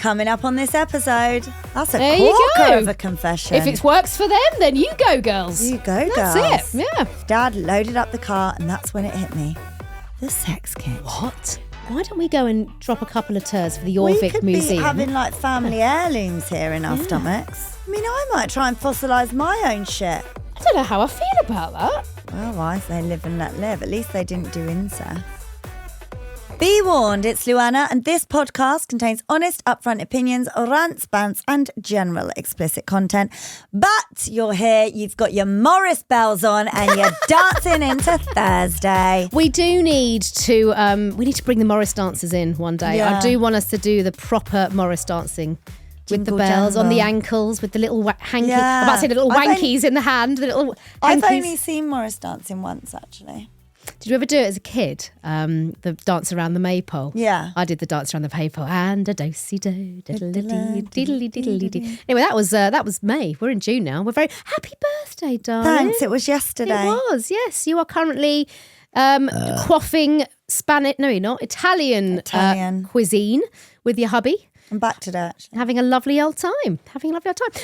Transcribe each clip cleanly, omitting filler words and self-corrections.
Coming up on this episode, that's a There you corker go. of a confession. If it works for them, then you go, girls. You go, girls. That's it, yeah. Dad loaded up the car and that's when it hit me. The sex kit. What? Why don't we go and drop a couple of turds for the We Jorvik could Museum? be having like family heirlooms here in our stomachs. I mean, I might try and fossilise my own shit. I don't know how I feel about that. Well, I say live and let live. At least they didn't do incest. Be warned, it's LuAnna, and this podcast contains honest, upfront opinions, rants, bants, and general explicit content. But you're here, you've got your Morris bells on, and you're dancing into Thursday. We do need to bring the Morris dancers in one day. Yeah. I do want us to do the proper Morris dancing. With Jingle the bells on the jangle. ankles, with the little hanky. Yeah. I'm about to say the little I've wankies in the hand. The little I've hankies. only seen Morris dancing once, actually. Did you ever do it as a kid? The dance around the maypole. Yeah. I did the dance around the maypole and a do-si do, diddly-dee, diddly-diddly-dee. Anyway, that was May. We're in June now. We're very happy birthday, darling. Thanks, it was yesterday. It was, yes. You are currently quaffing Spanish. No, you're not. Italian. Cuisine with your hubby. I'm back today, actually. Having a lovely old time. But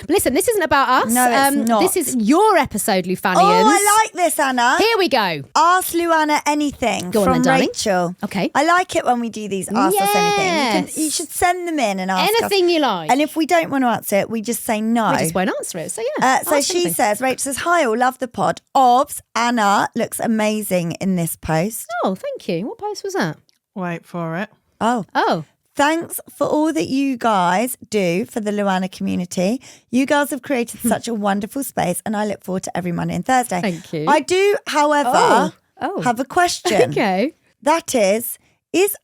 listen, this isn't about us. No, it's not. This is your episode, Lufannians. Oh, I like this, Anna. Here we go. Ask LuAnna anything Go on from then, darling. Rachel. Okay. I like it when we do these Ask Us Anything. Yes. You should send them in and ask Anything us. you like. And if we don't want to answer it, we just say no. We just won't answer it. So yeah. So ask she anything. says, Rachel says, hi all, love the pod. Obs, Anna looks amazing in this post. Oh, thank you. What post was that? Wait for it. Oh. Thanks for all that you guys do for the LuAnna community. You girls have created such a wonderful space and I look forward to every Monday and Thursday. Thank you. I do, however, have a question. Okay. That is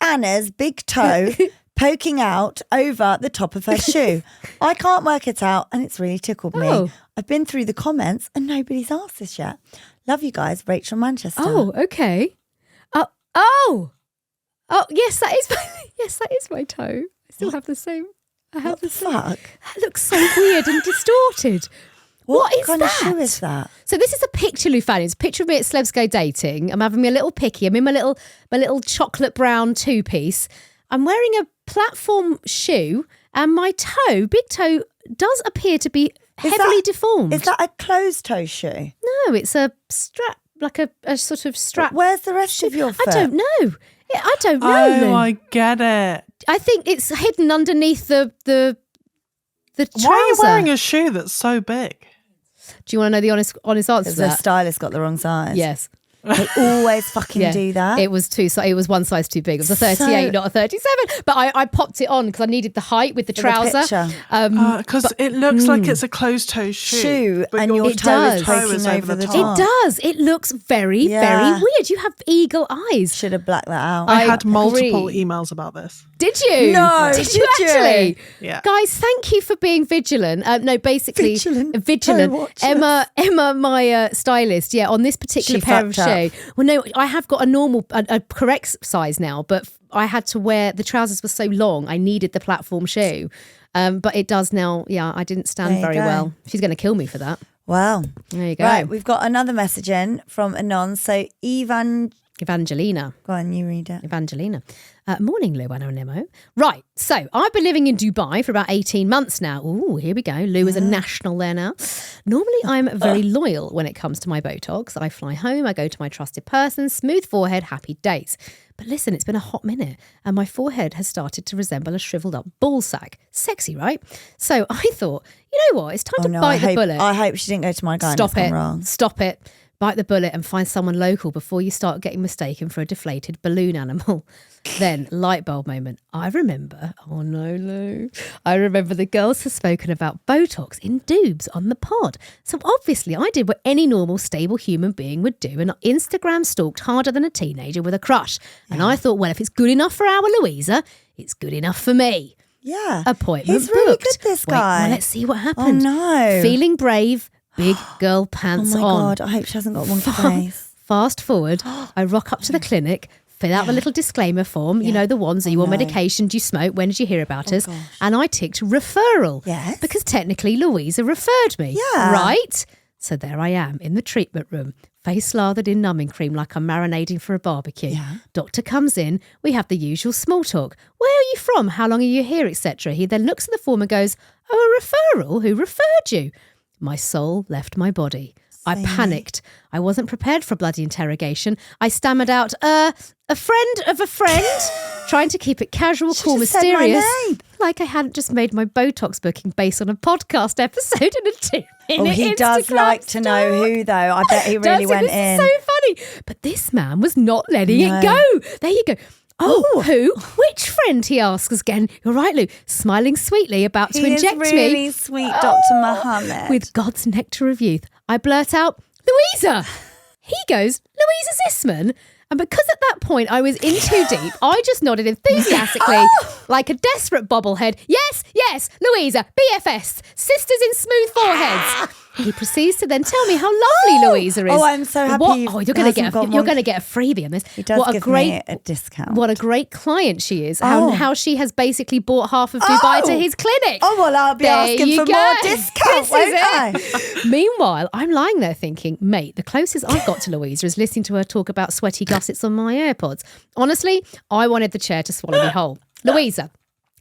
Anna's big toe poking out over the top of her shoe? I can't work it out and it's really tickled me. Oh. I've been through the comments and nobody's asked this yet. Love you guys, Rachel Manchester. Oh, okay. Oh, yes, that is my toe. I still have the same. I have What the fuck? That looks so weird and distorted. What is kind that? of shoe is that? So this is a picture, Lufanny. It's a picture of me at Celebs Go Dating. I'm having me a little picky. I'm in my little chocolate brown two-piece. I'm wearing a platform shoe and my toe, big toe, does appear to be heavily deformed. Is that a closed toe shoe? No, it's a strap, like a sort of strap. Where's the rest of your foot? I don't know. I don't know. Oh, Lou. I get it. I think it's hidden underneath the trouser. Why are you wearing a shoe that's so big? Do you want to know the honest answer Because to the that? stylist got the wrong size. Yes. They always fucking do that. It was one size too big. It was a 38, not a 37. But I popped it on because I needed the height with the For the trouser. picture. Because it looks like it's a closed toe shoe. but and your It toe does. is poking is over over the the top. It does. It looks very, very weird. You have eagle eyes. Should have blacked that out. I had multiple agree. emails about this. Did you? No, Did you did you? actually? Yeah. Guys, thank you for being vigilant. No, basically Vigilant? Don't watch Emma, my stylist. Yeah, on this particular She pair of fucked up. shoe. Well, no, I have got a correct size now, but I had to wear the trousers were so long. I needed the platform shoe, but it does now. Yeah, I didn't stand There you very go. well. She's going to kill me for that. Wow. There you go. Right, we've got another message in from Anon. So Evangelina. Go on, you read it. Evangelina. Morning, LuAnna and Nemo. Right, so I've been living in Dubai for about 18 months now. Ooh, here we go. Lou is a national there now. Normally, I'm very loyal when it comes to my Botox. I fly home, I go to my trusted person, smooth forehead, happy days. But listen, it's been a hot minute and my forehead has started to resemble a shriveled up ball sack. Sexy, right? So I thought, you know what? It's time to bite the bullet. I hope she didn't go to my guy. Stop it. Wrong. Stop it. Bite the bullet and find someone local before you start getting mistaken for a deflated balloon animal. Then, light bulb moment. I remember the girls have spoken about Botox in doobs on the pod. So obviously I did what any normal, stable human being would do and Instagram stalked harder than a teenager with a crush. And I thought, well, if it's good enough for our Louisa, it's good enough for me. Yeah. Appointment He's really booked. good, this Wait, guy. well, let's see what happened. Oh, no. Feeling brave, big girl pants Oh, my on. God. I hope she hasn't got one face. Fast forward, I rock up to the clinic, fill out the little disclaimer form, you know, the ones, are you on medication, do you smoke, when did you hear about us? Gosh. And I ticked referral. Yes. Because technically Louisa referred me. Yeah. Right? So there I am in the treatment room, face lathered in numbing cream like I'm marinating for a barbecue. Yeah. Doctor comes in. We have the usual small talk. Where are you from? How long are you here, etc. He then looks at the form and goes, oh, a referral? Who referred you? My soul left my body. I panicked. I wasn't prepared for a bloody interrogation. I stammered out, a friend of a friend, trying to keep it casual, cool, mysterious. Like I hadn't just made my Botox booking based on a podcast episode and a 2-minute he does Instagram like to know who, though. I bet he really went in. So funny. But this man was not letting it go. There you go. Oh, who? Which friend? He asks again. You're right, Lou. Smiling sweetly, about to inject me. Really sweet, Dr. Mohammed. With God's nectar of youth. I blurt out, Louisa. He goes, Louisa Zisman. And because at that point I was in too deep, I just nodded enthusiastically like a desperate bobblehead. Yes, yes, Louisa, BFS, sisters in smooth foreheads. He proceeds to then tell me how lovely Louisa is. Oh, I'm so happy. You're going to get a freebie on this. He does give me a discount. What a great client she is. How she has basically bought half of Dubai to his clinic. Oh, well, I'll be asking for more discount, won't I? Meanwhile, I'm lying there thinking, mate, the closest I've got to Louisa is listening to her talk about sweaty gussets on my AirPods. Honestly, I wanted the chair to swallow me whole. Louisa,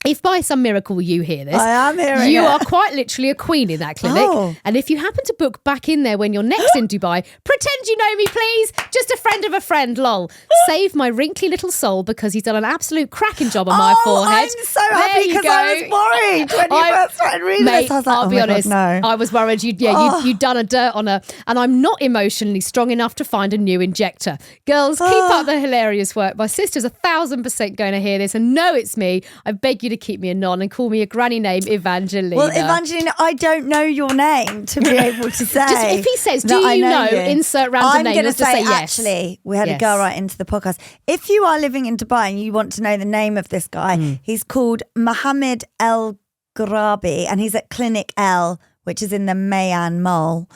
if by some miracle you hear this, I am hearing you it. are quite literally a queen in that clinic. Oh. And if you happen to book back in there when you're next in Dubai, pretend you know me, please. Just a friend of a friend, lol. Save my wrinkly little soul because he's done an absolute cracking job on my forehead. I'm so happy because I was worried when you first started reading this. I was like, I'll be honest, God, no. I was worried you'd done a dirt on her. And I'm not emotionally strong enough to find a new injector. Girls, keep up the hilarious work. My sister's 1,000% going to hear this and know it's me. I beg you to keep me a non and call me a granny name, Evangelina. Well, Evangelina, I don't know your name to be able to say. Just if he says, do you know, insert random name, let's just say yes. Actually, we had a girl right into the podcast. If you are living in Dubai and you want to know the name of this guy, he's called Mohammed El Gharabi and he's at Clinic L, which is in the Mayan Mall.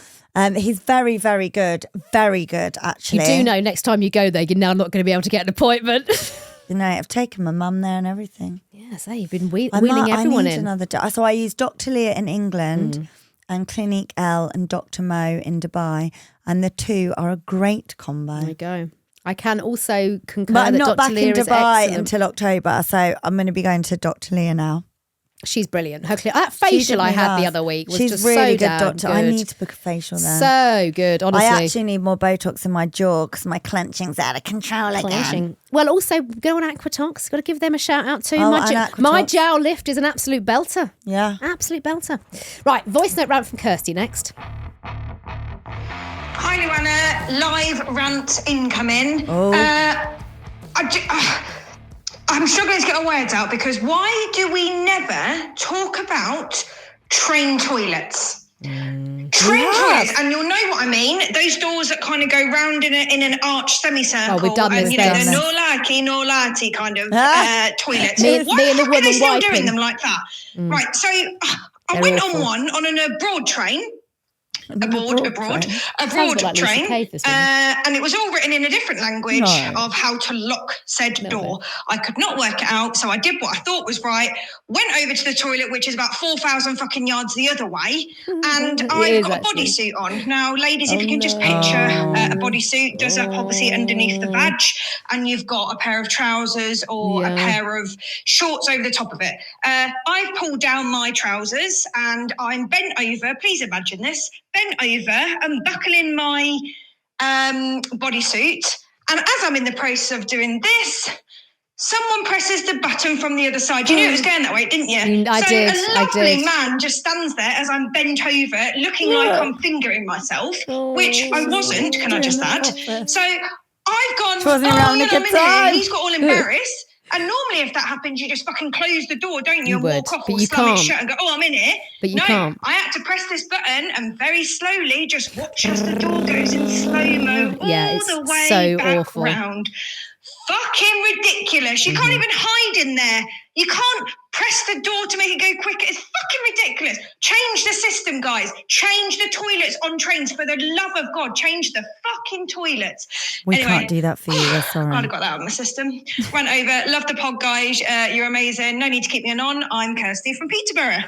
He's very, very good. Very good, actually. You do know next time you go there, you're now not going to be able to get an appointment. You know, I've taken my mum there and everything. Yeah, so you've been wheeling everyone in. So I use Dr. Leah in England and Clinique L and Dr. Mo in Dubai. And the two are a great combo. There you go. I can also concur but I'm that not Dr. back Leah in is Dubai excellent. until October. So I'm going to be going to Dr. Leah now. She's brilliant. Her that facial I had the other week was She's just really so good, doctor. good. I need to book a facial there. So good, honestly. I actually need more Botox in my jaw because my clenching's out of control again. Well, also go on Aquatox. Got to give them a shout out too. Aquatox. My jowl lift is an absolute belter. Yeah, absolute belter. Right, voice note rant from Kirsty next. Hi, LuAnna. Live rant incoming. I'm struggling to get my words out because why do we never talk about train toilets? Train toilets, and you'll know what I mean. Those doors that kind of go round in an arch semicircle. Oh, we've done this. And, the no lati kind of toilets. Me and the Why are they still wiping. doing them like that? Right, so I went on an abroad train. Abroad train, and it was all written in a different language of how to lock said door. I could not work it out, so I did what I thought was right. Went over to the toilet, which is about 4,000 fucking yards the other way, and I've got a bodysuit on. Now, ladies, if you can just picture a bodysuit, does up obviously underneath the badge, and you've got a pair of trousers or a pair of shorts over the top of it. I've pulled down my trousers and I'm bent over. Please imagine this. Bent over and buckling my bodysuit. And as I'm in the process of doing this, someone presses the button from the other side. You knew it was going that way, didn't you? I did. A lovely man just stands there as I'm bent over, looking like I'm fingering myself, which I wasn't, can I just add? So I've gone, I'm in here. He's got all embarrassed. And normally if that happens, you just fucking close the door, don't you? And walk off or slam it shut and go, I'm in here. But you can't. I had to press this button and very slowly just watch as the door goes in slow-mo all the way so back awful. round. Fucking ridiculous. You can't even hide in there. You can't press the door to make it go quicker. It's fucking ridiculous. Change the system, guys. Change the toilets on trains. For the love of God, change the fucking toilets. We can't do that for you. We're sorry. I'd have got that on my system. Went over. Love the pod, guys. You're amazing. No need to keep me on. I'm Kirsty from Peterborough.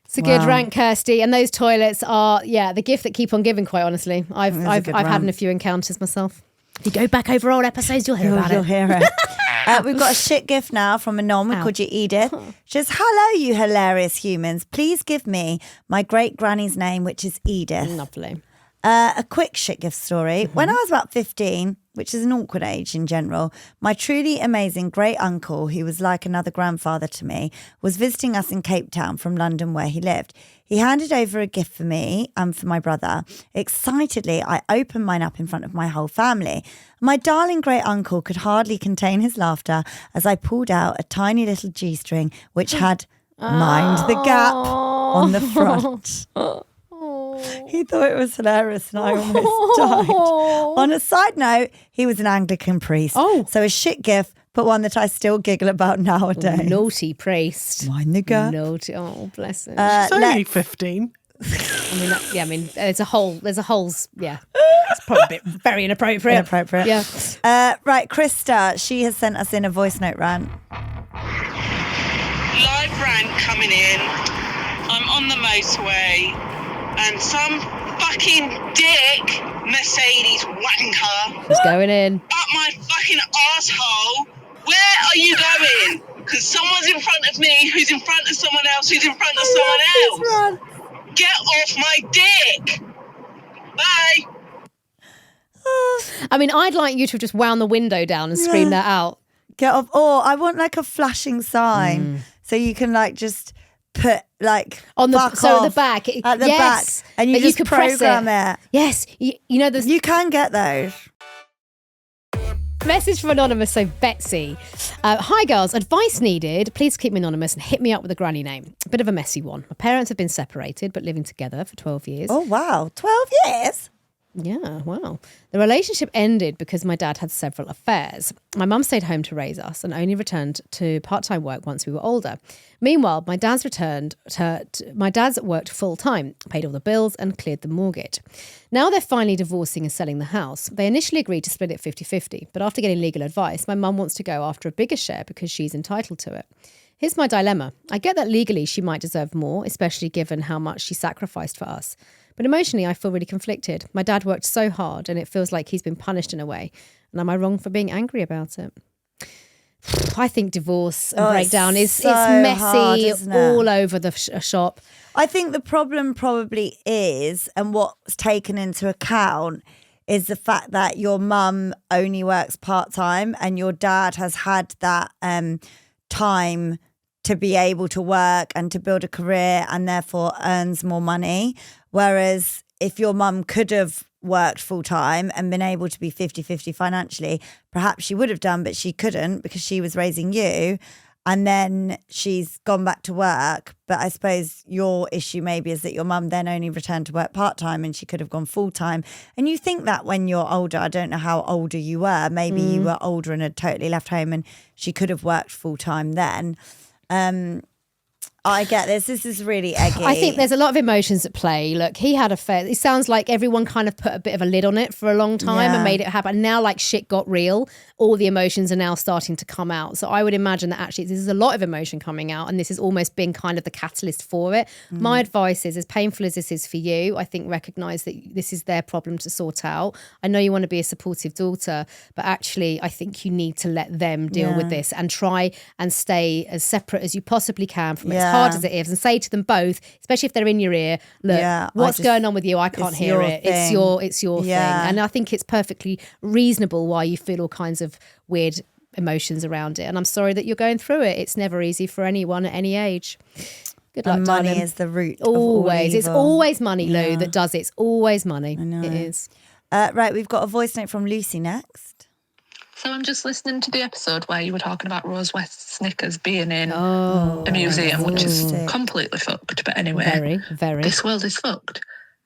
It's a good rant, Kirsty. And those toilets are, the gift that keep on giving, quite honestly. I've had a few encounters myself. If you go back over old episodes, you'll hear about it. You'll hear it. We've got a shit gift now from a non. We called you Edith. She says, hello, you hilarious humans. Please give me my great granny's name, which is Edith. Lovely. A quick shit gift story. When I was about 15, which is an awkward age in general, my truly amazing great uncle, who was like another grandfather to me, was visiting us in Cape Town from London where he lived. He handed over a gift for me and for my brother. Excitedly, I opened mine up in front of my whole family. My darling great uncle could hardly contain his laughter as I pulled out a tiny little G-string which had mind the gap on the front. He thought it was hilarious and I almost died. On a side note, he was an Anglican priest. So a shit gift, but one that I still giggle about nowadays. Naughty priest. Mind the gap. Naughty. Oh, bless him. She's only 15. There's a whole, it's probably a bit very inappropriate. Yeah. Right, Krista, she has sent us in a voice note rant. Live rant coming in. I'm on the motorway and some fucking dick Mercedes wanker is going in up my fucking asshole. Where are you going? Because someone's in front of me, who's in front of someone else, who's in front of someone else. Get off my dick. Bye. I mean, I'd like you to have just wound the window down and scream that out. Get off. Or I want like a flashing sign so you can like just put like on the at the back back, and you just program it. Yes, you know there's you can get those. Message from Anonymous. So Betsy, hi girls, advice needed. Please keep me anonymous and hit me up with a granny name. A bit of a messy one. My parents have been separated but living together for 12 years. Oh wow, 12 years. Yeah, wow. The relationship ended because my dad had several affairs. My mum stayed home to raise us and only returned to part-time work once we were older. Meanwhile, my dad's worked full-time, paid all the bills and cleared the mortgage. Now they're finally divorcing and selling the house. They initially agreed to split it 50-50, but after getting legal advice, my mum wants to go after a bigger share because she's entitled to it. Here's my dilemma. I get that legally she might deserve more, especially given how much she sacrificed for us. But emotionally, I feel really conflicted. My dad worked so hard and it feels like he's been punished in a way. And am I wrong for being angry about it? I think divorce and breakdown it's messy all over the shop. I think the problem probably is, and what's taken into account, is the fact that your mum only works part-time and your dad has had that time to be able to work and to build a career and therefore earns more money. Whereas if your mum could have worked full-time and been able to be 50-50 financially, perhaps she would have done, but she couldn't because she was raising you. And then she's gone back to work. But I suppose your issue maybe is that your mum then only returned to work part-time and she could have gone full-time. And you think that when you're older, I don't know how older you were. Maybe you were older and had totally left home and she could have worked full-time then. I get this. This is really eggy. I think there's a lot of emotions at play. Look, he had a fair. It sounds like everyone kind of put a bit of a lid on it for a long time and made it happen. Now, like shit got real. All the emotions are now starting to come out. So I would imagine that actually this is a lot of emotion coming out, and this has almost been kind of the catalyst for it. My advice is, as painful as this is for you, I think recognise that this is their problem to sort out. I know you want to be a supportive daughter, but actually, I think you need to let them deal with this and try and stay as separate as you possibly can from as hard as it is, and say to them both, especially if they're in your ear, look, what's going on with you? I can't hear it. It's your thing. And I think it's perfectly reasonable why you feel all kinds of weird emotions around it. And I'm sorry that you're going through it. It's never easy for anyone at any age. Good luck, money darling. is the root. Always. It's always money, Lou, that does it. It's always money. I know. It is. Right, we've got a voice note from Lucy next. So I'm just listening to the episode where you were talking about Rose West Snickers being in a museum, which is completely fucked. But anyway, very. This world is fucked.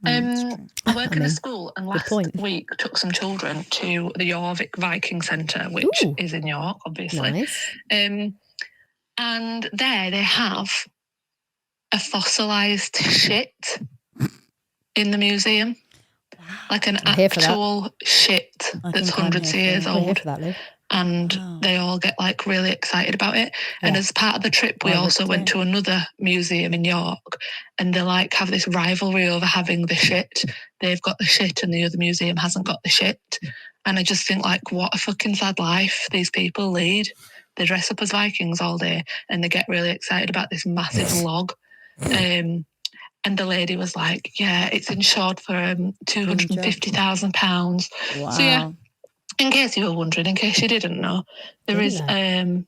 I work in a school, and last week took some children to the York Viking Centre, which is in York, obviously. Nice. And there they have a fossilised shit in the museum. Like an actual shit that's hundreds of years old. For that, Lou. and they all get like really excited about it. Yeah. And as part of the trip, we also went to another museum in York, and they like have this rivalry over having the shit. They've got the shit and the other museum hasn't got the shit. And I just think like, what a fucking sad life these people lead. They dress up as Vikings all day and they get really excited about this massive log. And the lady was like, yeah, it's insured for £250,000. Wow. So yeah, in case you were wondering, in case you didn't know, there is a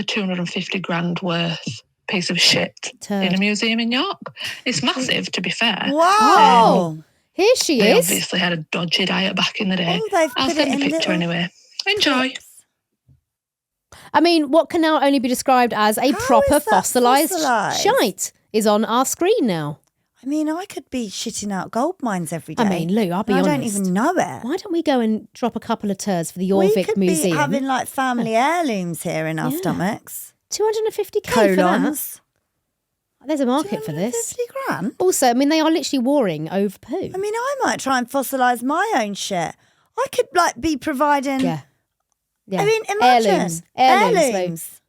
250 grand worth piece of shit in a museum in York. It's massive, to be fair. Wow. Here she they is. They obviously had a dodgy diet back in the day. Oh, I'll send a picture anyway. Enjoy. I mean, what can now only be described as a proper fossilised shite is on our screen now. I mean, I could be shitting out gold mines every day. I mean, Lou, I'll be honest. I don't even know it. Why don't we go and drop a couple of turds for the Jorvik Museum? We could be having like family heirlooms here in our stomachs. 250k Colons. for that. There's a market for this. 250 grand? Also, I mean, they are literally warring over poo. I mean, I might try and fossilise my own shit. I could like be providing... Yeah. I mean, imagine. Heirlooms.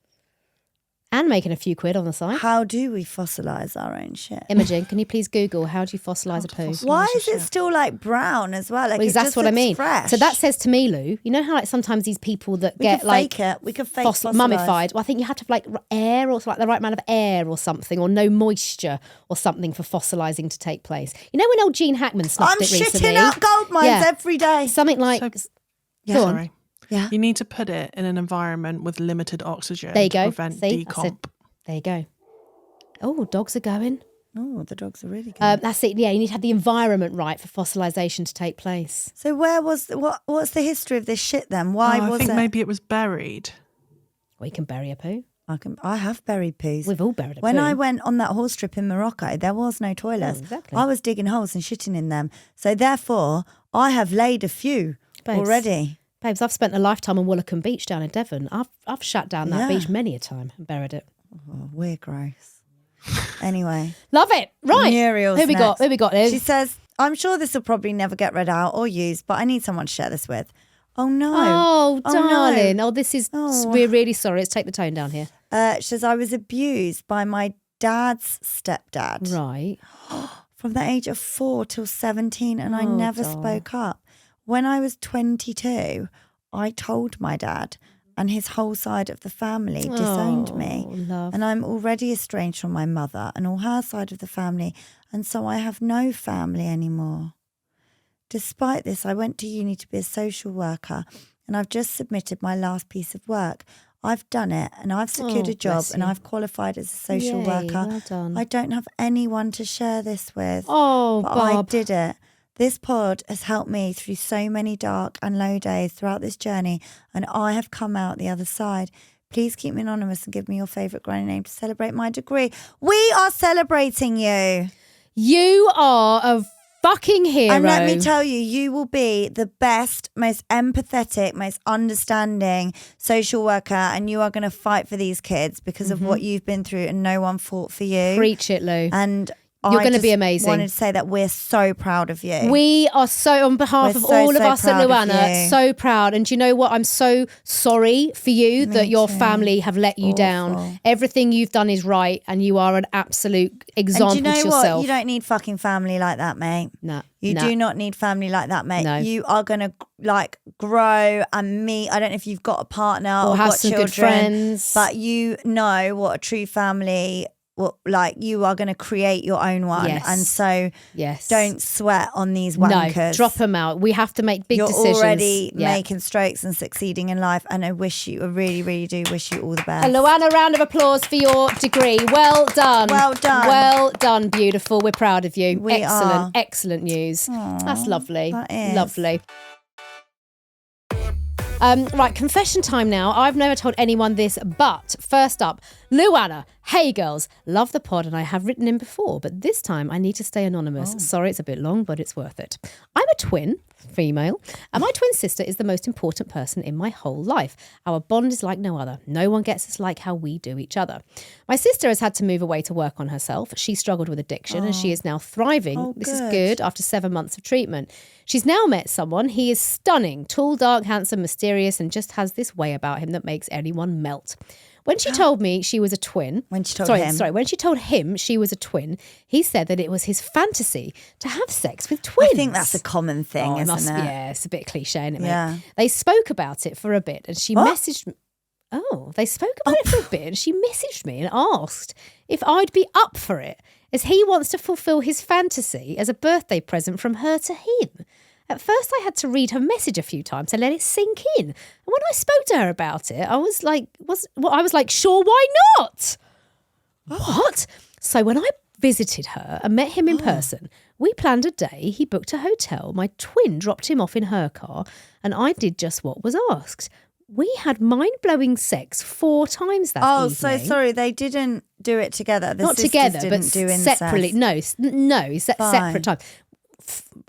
And making a few quid on the side. How do we fossilise our own shit? Imogen, can you please Google how do you fossilise a poo? Why is it still like brown as well? Like, that's what I mean. Fresh. So that says to me, Lou, you know how like sometimes these people that we could fake mummified. Well, I think you have to have like air or like the right amount of air or something, or no moisture or something for fossilising to take place. You know when old Gene Hackman snuffed it recently? I'm shitting out gold mines every day. Something like... Sorry. Yeah. You need to put it in an environment with limited oxygen to prevent decomp. There you go. Oh, dogs are going. Oh, the dogs are really going. That's it. Yeah, you need to have the environment right for fossilisation to take place. So what's the history of this shit then? Why was it? I think maybe it was buried. We can bury a poo. I have buried poos. We've all buried a poo. When I went on that horse trip in Morocco, there was no toilets. Exactly. I was digging holes and shitting in them. So therefore, I have laid a few already. Babes, I've spent a lifetime on Woolacombe Beach down in Devon. I've shut down that beach many a time and buried it. Oh, we're gross. Anyway. Love it. Right. Muriel's Who we got, Liz? She says, I'm sure this will probably never get read out or used, but I need someone to share this with. Oh, no. Oh, darling. No. Oh, this is... We're really sorry. Let's take the tone down here. She says, I was abused by my dad's stepdad. Right. From the age of 4 till 17, and I never spoke up. When I was 22, I told my dad, and his whole side of the family disowned me. Love. And I'm already estranged from my mother and all her side of the family, and so I have no family anymore. Despite this, I went to uni to be a social worker, and I've just submitted my last piece of work. I've done it, and I've secured a job, and I've qualified as a social worker. Well done. I don't have anyone to share this with. Oh, but Bob. I did it. This pod has helped me through so many dark and low days throughout this journey, and I have come out the other side. Please keep me anonymous and give me your favourite granny name to celebrate my degree. We are celebrating you. You are a fucking hero. And let me tell you, you will be the best, most empathetic, most understanding social worker, and you are going to fight for these kids because of what you've been through, and no one fought for you. Preach it, Lou. And you're going to be amazing. I wanted to say that we're so proud of you. We are so, on behalf of all of us at LuAnna, so proud. And do you know what? I'm so sorry for you that your family have let you down. Everything you've done is right, and you are an absolute example to yourself. And do you know what? You don't need fucking family like that, mate. No. You do not need family like that, mate. No. You are going to like grow and meet. I don't know if you've got a partner or have got some children, good friends, but you know what a true family. Well, like you are going to create your own one, and so don't sweat on these wankers. No, drop them out. We have to make big decisions. You're already making strokes and succeeding in life, and I really, really do wish you all the best. A LuAnna, round of applause for your degree. Well done. Well done. Well done, beautiful. We're proud of you. We are. Excellent news. Aww, that's lovely. That is. Lovely. Right, confession time now. I've never told anyone this, but first up, LuAnna Hey girls, love the pod and I have written in before, but this time I need to stay anonymous. Sorry, it's a bit long, but it's worth it. I'm a twin, female, and my twin sister is the most important person in my whole life. Our bond is like no other. No one gets us like how we do each other. My sister has had to move away to work on herself. She struggled with addiction and she is now thriving. This is good after 7 months of treatment. She's now met someone. He is stunning, tall, dark, handsome, mysterious, and just has this way about him that makes anyone melt. When she told me she was a twin... When she told him she was a twin, he said that it was his fantasy to have sex with twins. I think that's a common thing, isn't it? Yeah, it's a bit cliche, isn't it, mate? Yeah. They spoke about it for a bit and she messaged me. Oh, they spoke about it for a bit and she messaged me and asked if I'd be up for it, as he wants to fulfill his fantasy as a birthday present from her to him. At first, I had to read her message a few times to let it sink in. And when I spoke to her about it, I was like, sure, why not? What? So when I visited her and met him in person, we planned a day. He booked a hotel. My twin dropped him off in her car, and I did just what was asked. We had mind-blowing sex 4 times that evening. So sorry, they didn't do it together. Not together, but separately. No, separate times.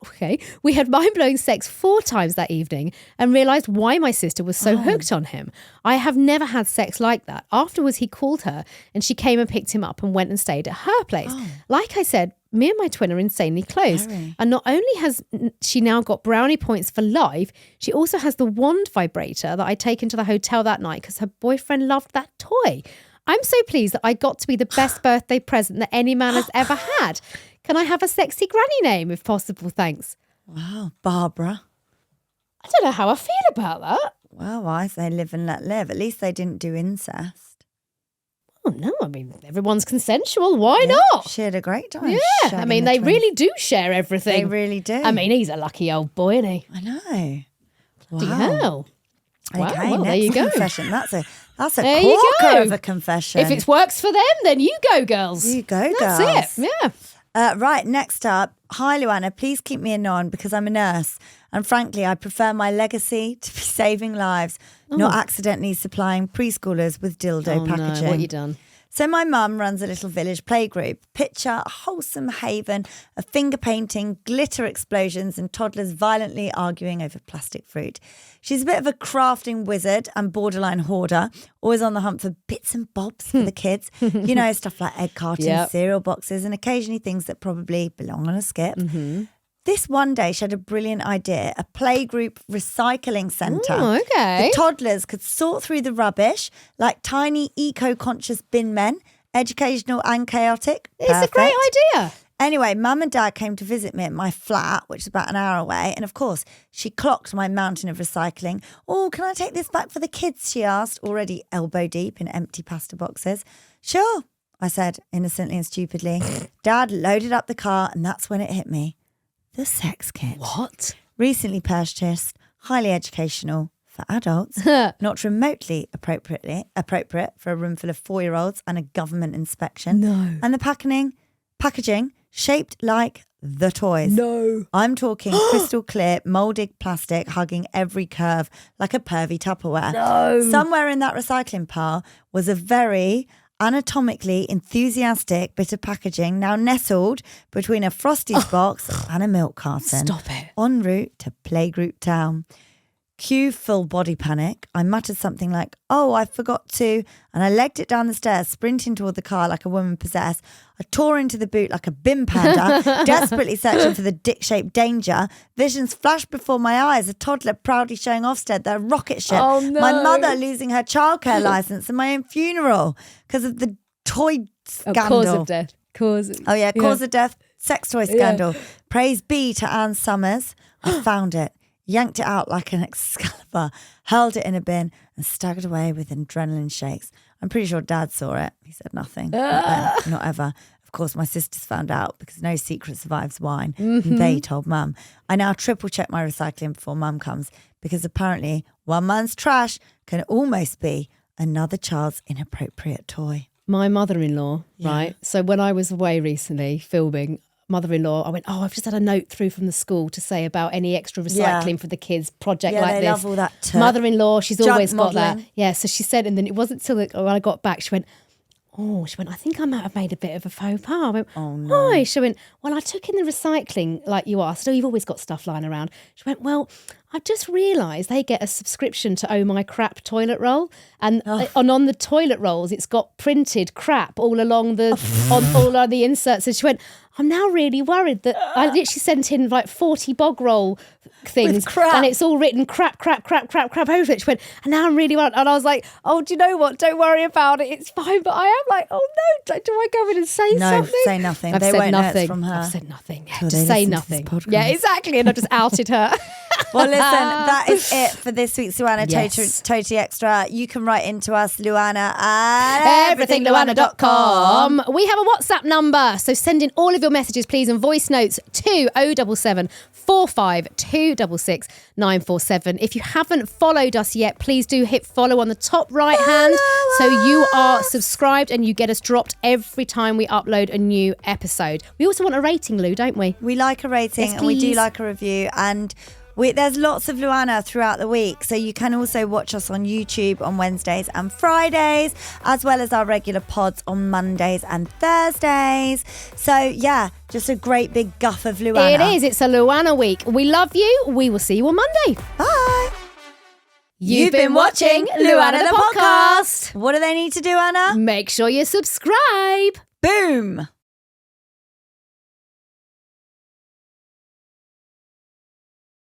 Okay, we had mind-blowing sex 4 times that evening and realised why my sister was so hooked on him. I have never had sex like that. Afterwards, he called her and she came and picked him up and went and stayed at her place. Like I said, me and my twin are insanely close. And not only has she now got brownie points for life, she also has the wand vibrator that I take into the hotel that night because her boyfriend loved that toy. I'm so pleased that I got to be the best birthday present that any man has ever had. Can I have a sexy granny name if possible? Thanks. Wow, Barbara. I don't know how I feel about that. Well, I say live and let live. At least they didn't do incest. Oh, no, I mean, everyone's consensual. Why not? She had a great time. Yeah, I mean, they really do share everything. They really do. I mean, he's a lucky old boy, isn't he? I know. Bloody hell. Okay, well, there you go. Confession. That's a corker of a confession. If it works for them, then you go, girls. You go, girls. That's it, yeah. Right, next up. Hi, LuAnna. Please keep me anon because I'm a nurse. And frankly, I prefer my legacy to be saving lives, not accidentally supplying preschoolers with dildo packaging. No, what you done? So my mum runs a little village playgroup. Picture a wholesome haven of finger painting, glitter explosions and toddlers violently arguing over plastic fruit. She's a bit of a crafting wizard and borderline hoarder, always on the hunt for bits and bobs for the kids. You know, stuff like egg cartons, cereal boxes and occasionally things that probably belong on a skip. Mm-hmm. This one day, she had a brilliant idea, a playgroup recycling centre. Oh, okay. The toddlers could sort through the rubbish like tiny eco-conscious bin men, educational and chaotic. It's a great idea. Anyway, Mum and Dad came to visit me at my flat, which is about an hour away. And of course, she clocked my mountain of recycling. Oh, can I take this back for the kids, she asked, already elbow deep in empty pasta boxes. Sure, I said, innocently and stupidly. Dad loaded up the car and that's when it hit me. The sex kit. What? Recently purchased, highly educational for adults, not remotely appropriate for a room full of 4-year-olds and a government inspection. No. And the packaging shaped like the toys. No. I'm talking crystal clear, moulded plastic hugging every curve like a pervy Tupperware. No. Somewhere in that recycling pile was a very anatomically enthusiastic bit of packaging now nestled between a Frosties box and a milk carton. Stop it. En route to playgroup town. Cue full body panic. I muttered something like, oh, I forgot to, and I legged it down the stairs, sprinting toward the car like a woman possessed. I tore into the boot like a bin panda, desperately searching for the dick-shaped danger. Visions flashed before my eyes, a toddler proudly showing Ofsted their rocket ship. Oh, no. My mother losing her childcare licence and my own funeral because of the toy scandal. Cause of death. Cause of death, sex toy scandal. Praise be to Anne Summers. I found it. Yanked it out like an Excalibur, hurled it in a bin and staggered away with adrenaline shakes. I'm pretty sure Dad saw it. He said nothing. Not ever. Of course, my sisters found out because no secret survives wine. Mm-hmm. And they told Mum. I now triple check my recycling before Mum comes because apparently one man's trash can almost be another child's inappropriate toy. My mother-in-law, right? So when I was away recently filming, mother-in-law, I went, I've just had a note through from the school to say about any extra recycling for the kids project like this. Yeah, they love all that Mother-in-law, she's always got modelling. that. Yeah, so she said, and then it wasn't till when I got back, she went, oh, she went, I think I might have made a bit of a faux pas. I went, oh, no. Why? She went, well, I took in the recycling like you asked. Oh, you've always got stuff lying around. She went, well, I've just realised they get a subscription to Oh My Crap toilet roll. And on the toilet rolls, it's got printed crap all along all on the inserts. And she went, I'm now really worried that I literally sent in like 40 bog roll things and it's all written crap over it. She went, and now I'm really worried. And I was like, oh, do you know what? Don't worry about it. It's fine. But I am like, oh no, do I go in and say something? No, say nothing. I've they said won't nothing. know it's from her. I've said nothing. Yeah, Till just say nothing. Yeah, exactly. And I just outed her. Well, listen, that is it for this week's LuAnna Yes. Totally Extra. You can write into us, LuAnna, at everythingluanna.com. We have a WhatsApp number, so send in all of your messages, please, and voice notes to 077 45 266 947. If you haven't followed us yet, please do hit follow on the top right hand so you are subscribed and you get us dropped every time we upload a new episode. We also want a rating, Lou, don't we? We like a rating, Yes, and we do please. like a review, and there's lots of LuAnna throughout the week, so you can also watch us on YouTube on Wednesdays and Fridays, as well as our regular pods on Mondays and Thursdays. So yeah, just a great big guff of LuAnna. It is. It's a LuAnna week. We love you. We will see you on Monday. Bye. You've been watching LuAnna the podcast. What do they need to do, Anna? Make sure you subscribe. Boom.